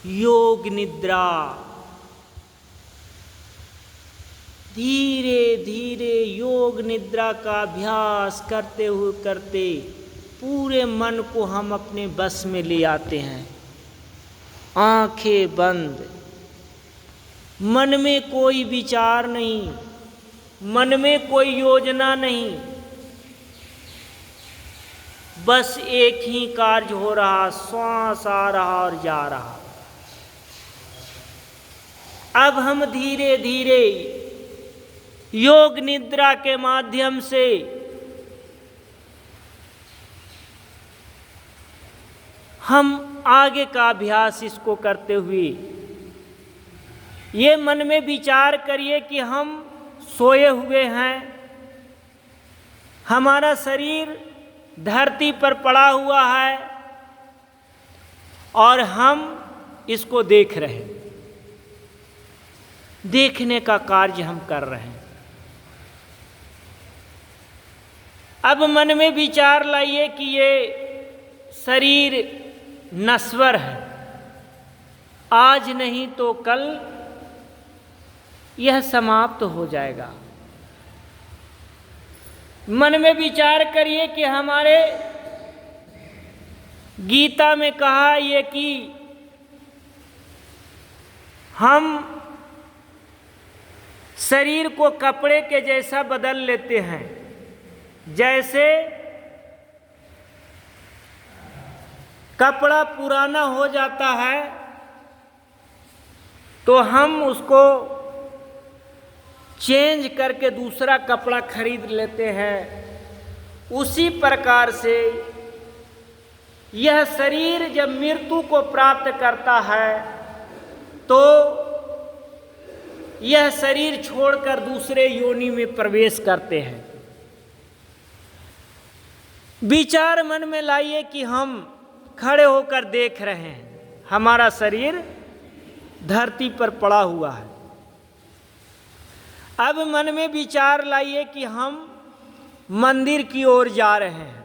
योग निद्रा। धीरे धीरे योग निद्रा का अभ्यास करते हुए करते पूरे मन को हम अपने बस में ले आते हैं। आंखें बंद, मन में कोई विचार नहीं, मन में कोई योजना नहीं, बस एक ही कार्य हो रहा, श्वास आ रहा और जा रहा। अब हम धीरे धीरे योग निद्रा के माध्यम से हम आगे का अभ्यास इसको करते हुए ये मन में विचार करिए कि हम सोए हुए हैं, हमारा शरीर धरती पर पड़ा हुआ है और हम इसको देख रहे हैं। देखने का कार्य हम कर रहे हैं। अब मन में विचार लाइए कि ये शरीर नश्वर है, आज नहीं तो कल यह समाप्त हो जाएगा। मन में विचार करिए कि हमारे गीता में कहा ये कि हम शरीर को कपड़े के जैसा बदल लेते हैं। जैसे कपड़ा पुराना हो जाता है तो हम उसको चेंज करके दूसरा कपड़ा खरीद लेते हैं, उसी प्रकार से यह शरीर जब मृत्यु को प्राप्त करता है तो यह शरीर छोड़कर दूसरे योनि में प्रवेश करते हैं। विचार मन में लाइए कि हम खड़े होकर देख रहे हैं, हमारा शरीर धरती पर पड़ा हुआ है। अब मन में विचार लाइए कि हम मंदिर की ओर जा रहे हैं।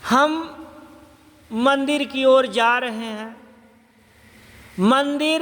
हम मंदिर की ओर जा रहे हैं। मंदिर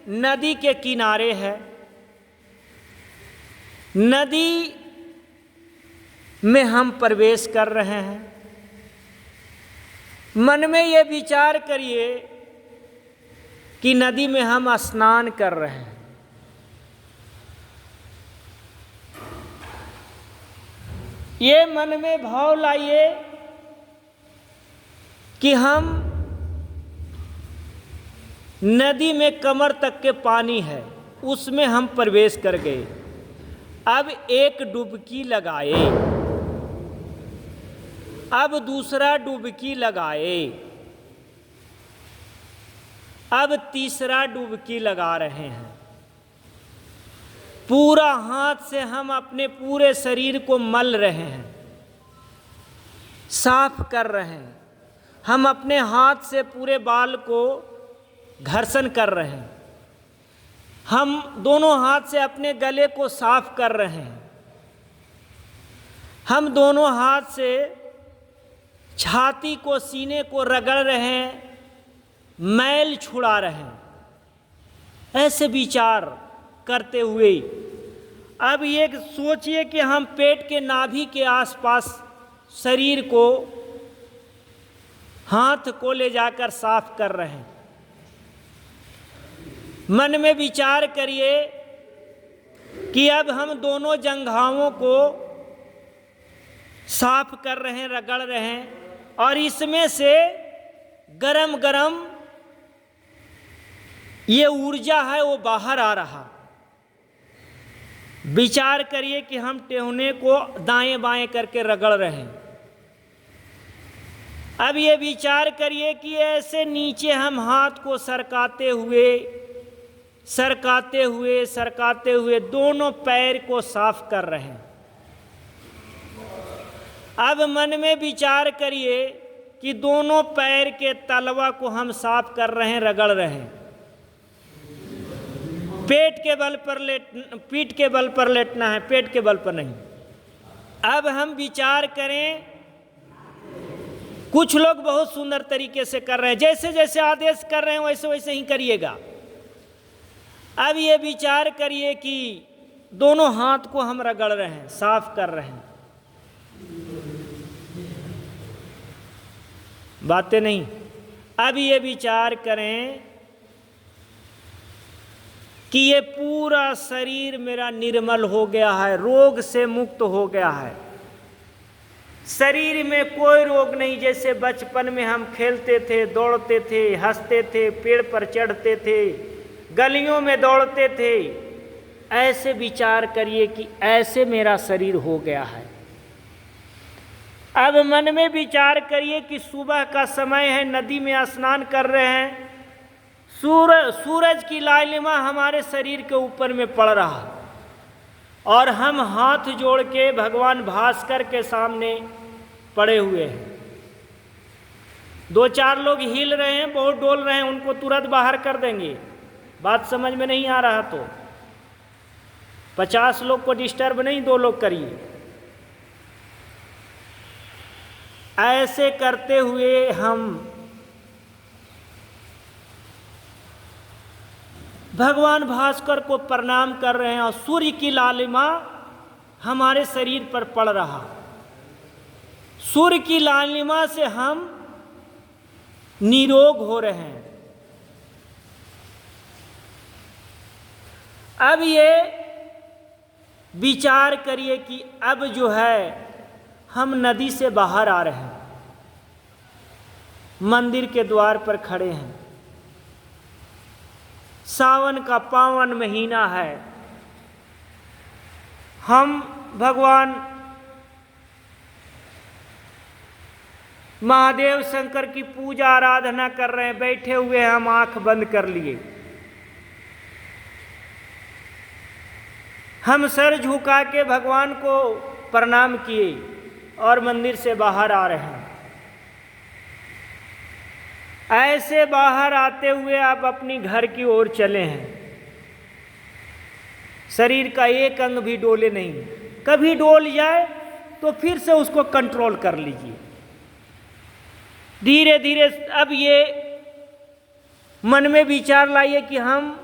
नदी के किनारे है। नदी में हम प्रवेश कर रहे हैं। मन में ये विचार करिए कि नदी में हम स्नान कर रहे हैं। ये मन में भाव लाइए कि हम नदी में कमर तक के पानी है, उसमें हम प्रवेश कर गए। अब एक डुबकी लगाए, अब दूसरा डुबकी लगाए, अब तीसरा डुबकी लगा रहे हैं। पूरा हाथ से हम अपने पूरे शरीर को मल रहे हैं, साफ कर रहे हैं। हम अपने हाथ से पूरे बाल को घर्षण कर रहे हैं। हम दोनों हाथ से अपने गले को साफ कर रहे हैं। हम दोनों हाथ से छाती को, सीने को रगड़ रहे हैं, मैल छुड़ा रहे हैं। ऐसे विचार करते हुए अब ये सोचिए कि हम पेट के नाभि के आसपास शरीर को, हाथ को ले जाकर साफ कर रहे हैं। मन में विचार करिए कि अब हम दोनों जंघाओं को साफ कर रहे हैं, रगड़ रहे हैं और इसमें से गरम गरम ये ऊर्जा है वो बाहर आ रहा। विचार करिए कि हम टेहने को दाएं बाएं करके रगड़ रहे हैं। अब ये विचार करिए कि ऐसे नीचे हम हाथ को सरकाते हुए दोनों पैर को साफ कर रहे हैं। अब मन में विचार करिए कि दोनों पैर के तलवा को हम साफ कर रहे हैं, रगड़ रहे हैं। पीठ के बल पर लेटना है, पेट के बल पर नहीं। अब हम विचार करें कुछ लोग बहुत सुंदर तरीके से कर रहे हैं, जैसे जैसे आदेश कर रहे हैं वैसे वैसे ही करिएगा। अब ये विचार करिए कि दोनों हाथ को हम रगड़ रहे हैं, साफ कर रहे हैं, बातें नहीं। अब ये विचार करें कि ये पूरा शरीर मेरा निर्मल हो गया है, रोग से मुक्त हो गया है, शरीर में कोई रोग नहीं। जैसे बचपन में हम खेलते थे, दौड़ते थे, हंसते थे, पेड़ पर चढ़ते थे, गलियों में दौड़ते थे, ऐसे विचार करिए कि ऐसे मेरा शरीर हो गया है। अब मन में विचार करिए कि सुबह का समय है, नदी में स्नान कर रहे हैं, सूरज की लालिमा हमारे शरीर के ऊपर में पड़ रहा और हम हाथ जोड़ के भगवान भास्कर के सामने पड़े हुए हैं। 2-4 लोग हिल रहे हैं, बहुत डोल रहे हैं, उनको तुरंत बाहर कर देंगे। बात समझ में नहीं आ रहा तो 50 लोग को डिस्टर्ब नहीं, 2 लोग करिए। ऐसे करते हुए हम भगवान भास्कर को प्रणाम कर रहे हैं और सूर्य की लालिमा हमारे शरीर पर पड़ रहा। सूर्य की लालिमा से हम निरोग हो रहे हैं। अब ये विचार करिए कि अब जो है हम नदी से बाहर आ रहे हैं, मंदिर के द्वार पर खड़े हैं, सावन का पावन महीना है, हम भगवान महादेव शंकर की पूजा आराधना कर रहे हैं, बैठे हुए हम आंख बंद कर लिए, हम सर झुका के भगवान को प्रणाम किए और मंदिर से बाहर आ रहे हैं। ऐसे बाहर आते हुए आप अपनी घर की ओर चले हैं, शरीर का एक अंग भी डोले नहीं, कभी डोल जाए तो फिर से उसको कंट्रोल कर लीजिए धीरे धीरे। अब ये मन में विचार लाइए कि हम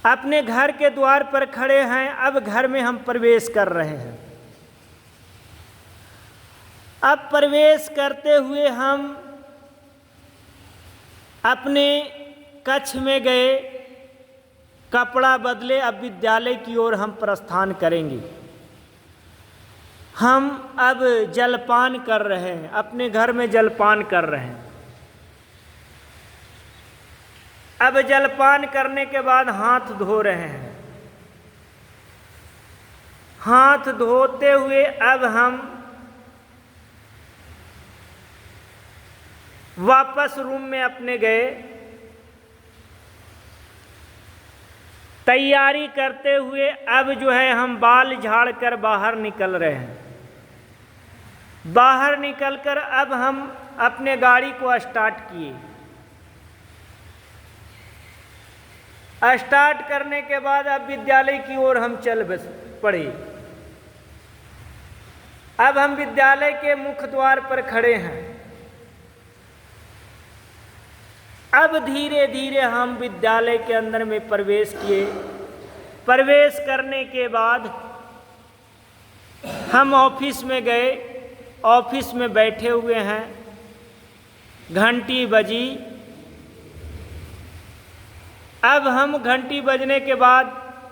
अपने घर के द्वार पर खड़े हैं, अब घर में हम प्रवेश कर रहे हैं। अब प्रवेश करते हुए हम अपने कक्ष में गए, कपड़ा बदले, अब विद्यालय की ओर हम प्रस्थान करेंगे। हम अब जलपान कर रहे हैं, अपने घर में जलपान कर रहे हैं। अब जलपान करने के बाद हाथ धो रहे हैं। हाथ धोते हुए अब हम वापस रूम में अपने गए, तैयारी करते हुए अब जो है हम बाल झाड़ कर बाहर निकल रहे हैं। बाहर निकलकर अब हम अपने गाड़ी को स्टार्ट किए। स्टार्ट करने के बाद अब विद्यालय की ओर हम चल पड़े। अब हम विद्यालय के मुख्य द्वार पर खड़े हैं। अब धीरे धीरे हम विद्यालय के अंदर में प्रवेश किए। प्रवेश करने के बाद हम ऑफिस में गए, ऑफिस में बैठे हुए हैं, घंटी बजी। अब हम घंटी बजने के बाद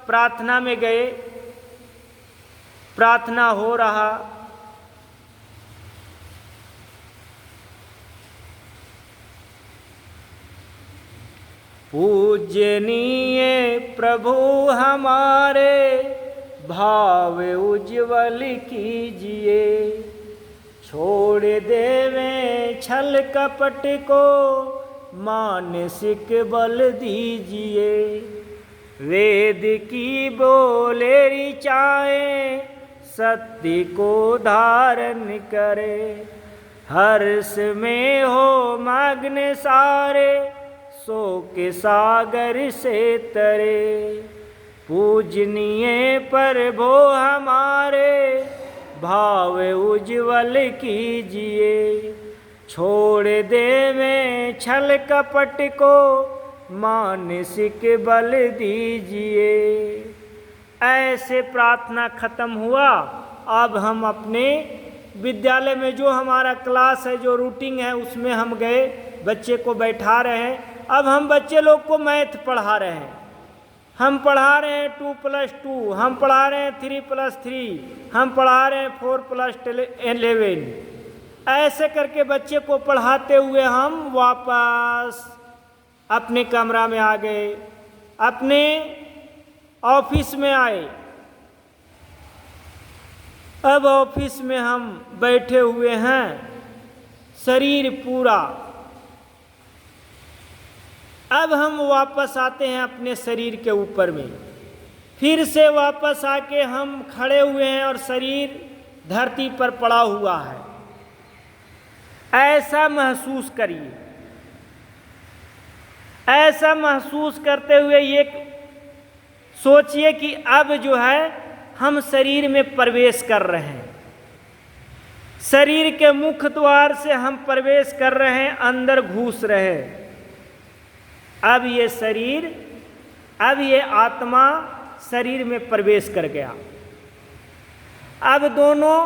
प्रार्थना में गए, प्रार्थना हो रहा। पूजनीय प्रभु हमारे भाव उज्ज्वल कीजिए, छोड़ देवें छल कपट को मानसिक बल दीजिए। वेद की बोले ऋचाएं सत्य को धारण करे, हर्ष में हो मग्न सारे शोक सागर से तरे। पूजनीय प्रभु हमारे भाव उज्ज्वल कीजिए, छोड़ देवें छल कपट को मानसिक बल दीजिए। ऐसे प्रार्थना खत्म हुआ। अब हम अपने विद्यालय में जो हमारा क्लास है, जो रूटीन है, उसमें हम गए, बच्चे को बैठा रहे हैं। अब हम बच्चे लोग को मैथ पढ़ा रहे हैं। हम पढ़ा रहे हैं 2+2, हम पढ़ा रहे हैं 3+3, हम पढ़ा रहे हैं 4+11। ऐसे करके बच्चे को पढ़ाते हुए हम वापस अपने कमरा में आ गए, अपने ऑफिस में आए। अब ऑफिस में हम बैठे हुए हैं, शरीर पूरा। अब हम वापस आते हैं अपने शरीर के ऊपर में, फिर से वापस आके हम खड़े हुए हैं और शरीर धरती पर पड़ा हुआ है। ऐसा महसूस करिए। ऐसा महसूस करते हुए ये सोचिए कि अब जो है हम शरीर में प्रवेश कर रहे हैं। शरीर के मुख्य द्वार से हम प्रवेश कर रहे हैं, अंदर घुस रहे हैं। अब ये शरीर, अब ये आत्मा शरीर में प्रवेश कर गया। अब दोनों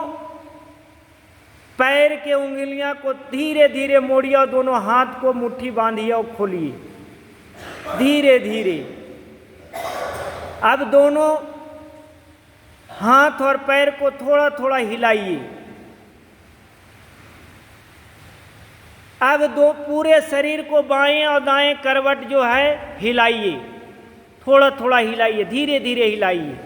पैर के उंगलियां को धीरे धीरे मोड़िए और दोनों हाथ को मुट्ठी बांधिए और खोलिए धीरे धीरे। अब दोनों हाथ और पैर को थोड़ा थोड़ा हिलाइए। अब दो पूरे शरीर को बाएं और दाएं करवट जो है हिलाइए, थोड़ा थोड़ा हिलाइए, धीरे धीरे हिलाइए।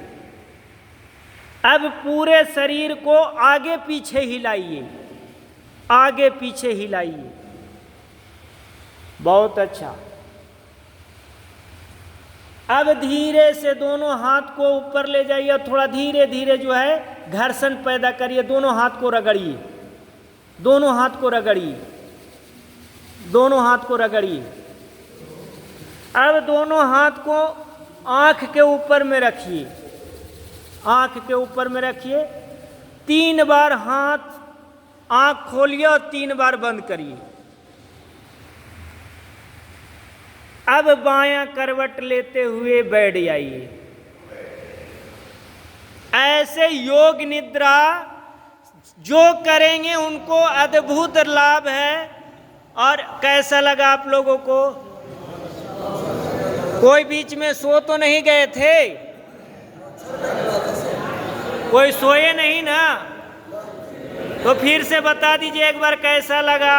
अब पूरे शरीर को आगे पीछे हिलाइए, आगे पीछे हिलाइए। बहुत अच्छा। अब धीरे से दोनों हाथ को ऊपर ले जाइए और थोड़ा धीरे धीरे जो है घर्षण पैदा करिए। दोनों हाथ को रगड़िए, दोनों हाथ को रगड़िए, दोनों हाथ को रगड़िए। अब दोनों हाथ को आँख के ऊपर में रखिए, आँख के ऊपर में रखिए। 3 बार हाथ आँख खोलिए और 3 बार बंद करिए। अब बायां करवट लेते हुए बैठ जाइए। ऐसे योग निद्रा जो करेंगे उनको अद्भुत लाभ है। और कैसा लगा आप लोगों को? कोई बीच में सो तो नहीं गए थे? कोई सोए नहीं ना? तो फिर से बता दीजिए एक बार कैसा लगा।